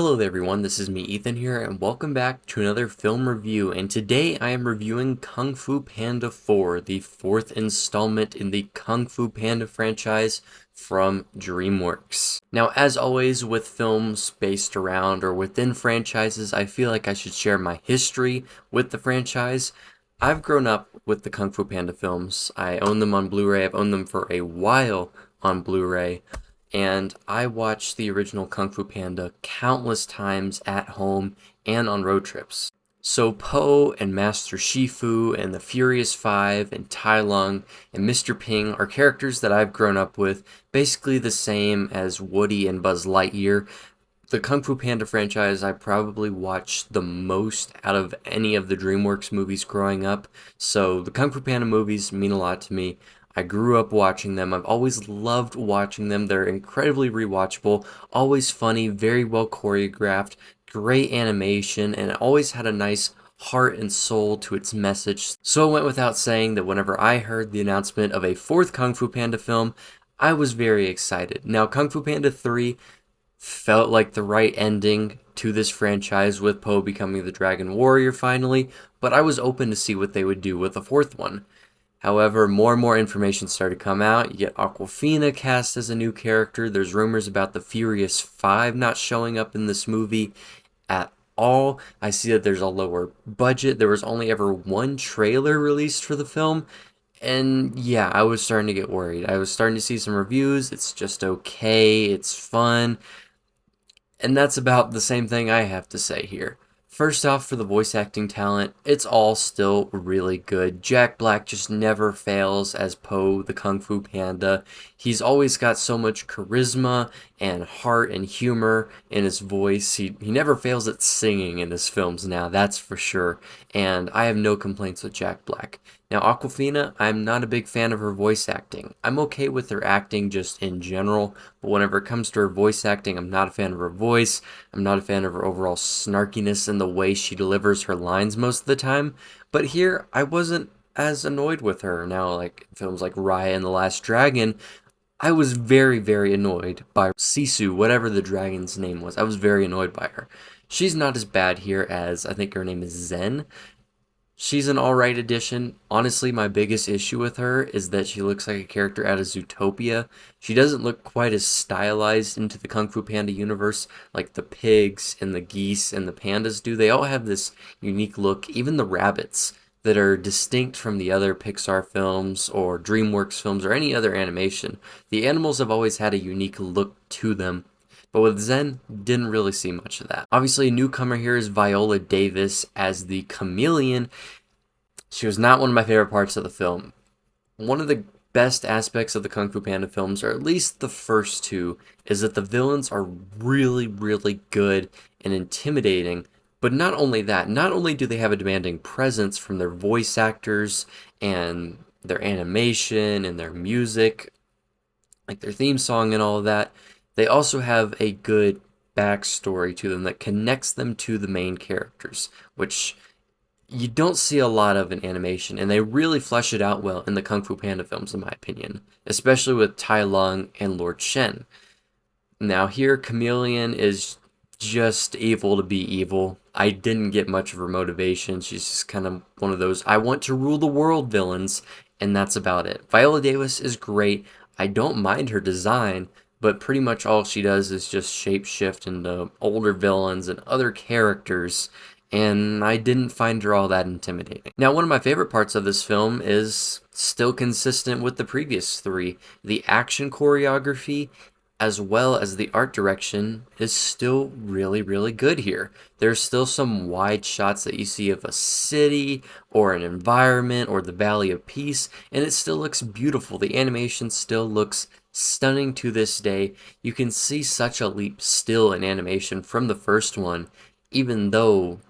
Hello there everyone, this is me Ethan here and welcome back to another film review, and today I am reviewing Kung Fu Panda 4, the fourth installment in the Kung Fu Panda franchise from DreamWorks. Now, as always with films based around or within franchises, I feel like I should share my history with the franchise. I've grown up with the Kung Fu Panda films. I own them on Blu-ray. I've owned them for a while on Blu-ray. And I watched the original Kung Fu Panda countless times at home and on road trips. So Po and Master Shifu and the Furious Five and Tai Lung and Mr. Ping are characters that I've grown up with, basically the same as Woody and Buzz Lightyear. The Kung Fu Panda franchise I probably watched the most out of any of the DreamWorks movies growing up, so the Kung Fu Panda movies mean a lot to me. I grew up watching them. I've always loved watching them. They're incredibly rewatchable, always funny, very well choreographed, great animation, and it always had a nice heart and soul to its message. So it went without saying that whenever I heard the announcement of a fourth Kung Fu Panda film, I was very excited. Now, Kung Fu Panda 3 felt like the right ending to this franchise with Po becoming the Dragon Warrior finally, but I was open to see what they would do with the fourth one. However, more and more information started to come out. You get Awkwafina cast as a new character. There's rumors about the Furious Five not showing up in this movie at all. I see that there's a lower budget. There was only ever one trailer released for the film. And yeah, I was starting to get worried. I was starting to see some reviews. It's just okay. It's fun. And that's about the same thing I have to say here. First off, for the voice acting talent, it's all still really good. Jack Black just never fails as Po, the Kung Fu Panda. He's always got so much charisma and heart and humor in his voice. He never fails at singing in his films now, that's for sure. And I have no complaints with Jack Black. Now, Awkwafina, I'm not a big fan of her voice acting. I'm okay with her acting just in general, but whenever it comes to her voice acting, I'm not a fan of her voice. I'm not a fan of her overall snarkiness and the way she delivers her lines most of the time. But here, I wasn't as annoyed with her. Now, like films like Raya and the Last Dragon, I was very, very annoyed by Sisu, whatever the dragon's name was. I was very annoyed by her. She's not as bad here as, I think her name is Zen. She's an alright addition. Honestly, my biggest issue with her is that she looks like a character out of Zootopia. She doesn't look quite as stylized into the Kung Fu Panda universe like the pigs and the geese and the pandas do. They all have this unique look, even the rabbits, that are distinct from the other Pixar films or DreamWorks films or any other animation. The animals have always had a unique look to them. But with Zen, didn't really see much of that. Obviously, a newcomer here is Viola Davis as the chameleon. She was not one of my favorite parts of the film. One of the best aspects of the Kung Fu Panda films, or at least the first two, is that the villains are really, really good and intimidating. But not only that, not only do they have a demanding presence from their voice actors and their animation and their music, like their theme song and all of that, they also have a good backstory to them that connects them to the main characters, which you don't see a lot of in animation, and they really flesh it out well in the Kung Fu Panda films, in my opinion, especially with Tai Lung and Lord Shen. Now here, Chameleon is just evil to be evil. I didn't get much of her motivation. She's just kind of one of those, I want to rule the world villains, and that's about it. Viola Davis is great. I don't mind her design, but pretty much all she does is just shapeshift into older villains and other characters, and I didn't find her all that intimidating. Now, one of my favorite parts of this film is still consistent with the previous three. The action choreography, as well as the art direction, is still really, really good here. There's still some wide shots that you see of a city or an environment or the Valley of Peace, and it still looks beautiful. The animation still looks stunning to this day. You can see such a leap still in animation from the first one, even though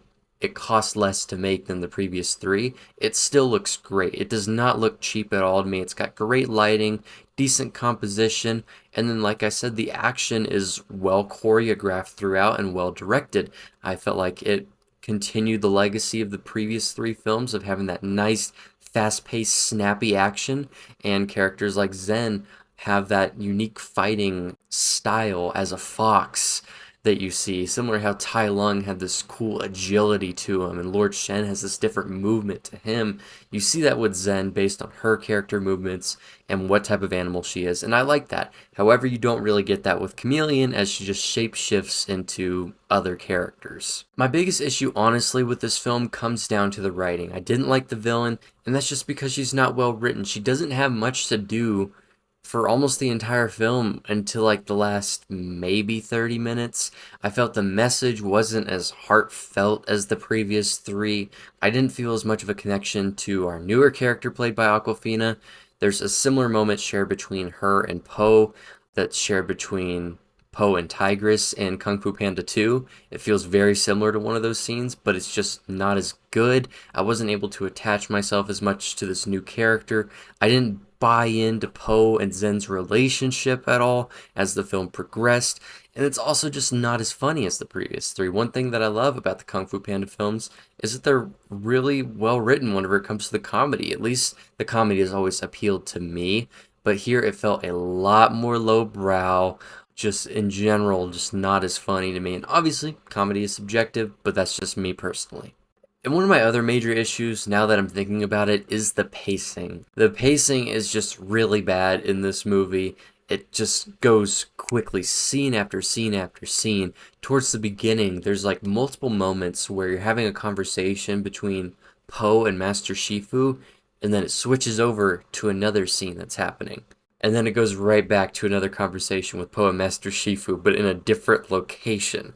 it costs less to make than the previous three. It still looks great. It does not look cheap at all to me. It's got great lighting, decent composition, and then like I said, the action is well choreographed throughout and well directed. I felt like it continued the legacy of the previous three films of having that nice, fast-paced, snappy action, and characters like Zen have that unique fighting style as a fox that you see, similar to how Tai Lung had this cool agility to him, and Lord Shen has this different movement to him. You see that with Zen based on her character movements and what type of animal she is, and I like that. However, you don't really get that with Chameleon, as she just shapeshifts into other characters. My biggest issue, honestly, with this film comes down to the writing. I didn't like the villain, and that's just because she's not well written. She doesn't have much to do for almost the entire film until like the last maybe 30 minutes. I felt the message wasn't as heartfelt as the previous three. I didn't feel as much of a connection to our newer character played by Awkwafina. There's a similar moment shared between her and Poe that's shared between Poe and Tigress in Kung Fu Panda 2. It feels very similar to one of those scenes, but it's just not as good. I wasn't able to attach myself as much to this new character. I didn't buy into Poe and Zen's relationship at all as the film progressed, and it's also just not as funny as the previous three. One thing that I love about the Kung Fu Panda films is that they're really well written whenever it comes to the comedy. At least the comedy has always appealed to me, but here it felt a lot more lowbrow, just in general, just not as funny to me. And obviously, comedy is subjective, but that's just me personally. And one of my other major issues, now that I'm thinking about it, is the pacing. The pacing is just really bad in this movie. It just goes quickly, scene after scene after scene. Towards the beginning, there's like multiple moments where you're having a conversation between Poe and Master Shifu, and then it switches over to another scene that's happening. And then it goes right back to another conversation with Poe and Master Shifu, but in a different location.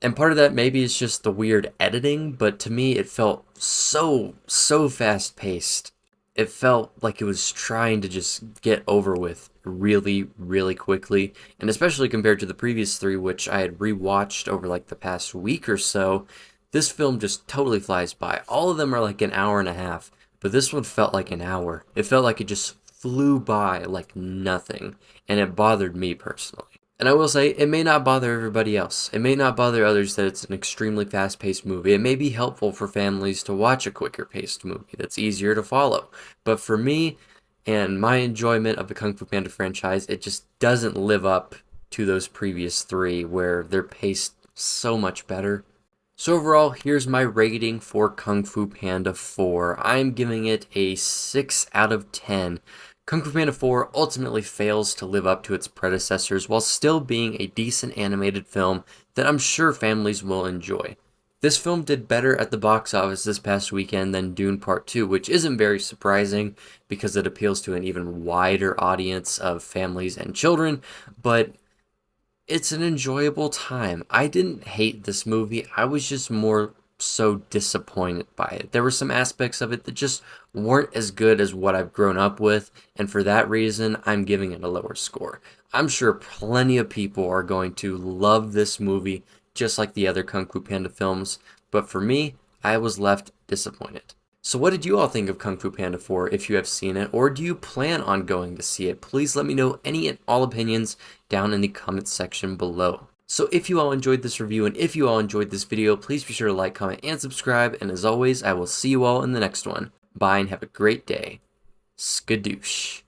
And part of that maybe is just the weird editing, but to me it felt so fast paced. It felt like it was trying to just get over with really quickly, and especially compared to the previous three, which I had rewatched over like the past week or so, this film just totally flies by. All of them are like an hour and a half, but this one felt like an hour. It felt like it just flew by like nothing, and it bothered me personally. And I will say, it may not bother everybody else. It may not bother others that it's an extremely fast-paced movie. It may be helpful for families to watch a quicker-paced movie that's easier to follow. But for me, and my enjoyment of the Kung Fu Panda franchise, it just doesn't live up to those previous three, where they're paced so much better. So overall, here's my rating for Kung Fu Panda 4. I'm giving it a 6 out of 10. Kung Fu Panda 4 ultimately fails to live up to its predecessors while still being a decent animated film that I'm sure families will enjoy. This film did better at the box office this past weekend than Dune Part 2, which isn't very surprising because it appeals to an even wider audience of families and children, but it's an enjoyable time. I didn't hate this movie, I was just more so disappointed by it. There were some aspects of it that just weren't as good as what I've grown up with, and for that reason, I'm giving it a lower score. I'm sure plenty of people are going to love this movie just like the other Kung Fu Panda films, but for me, I was left disappointed. So what did you all think of Kung Fu Panda 4 if you have seen it, or do you plan on going to see it? Please let me know any and all opinions down in the comments section below. So if you all enjoyed this review and if you all enjoyed this video, please be sure to like, comment, and subscribe. And as always, I will see you all in the next one. Bye and have a great day. Skadoosh.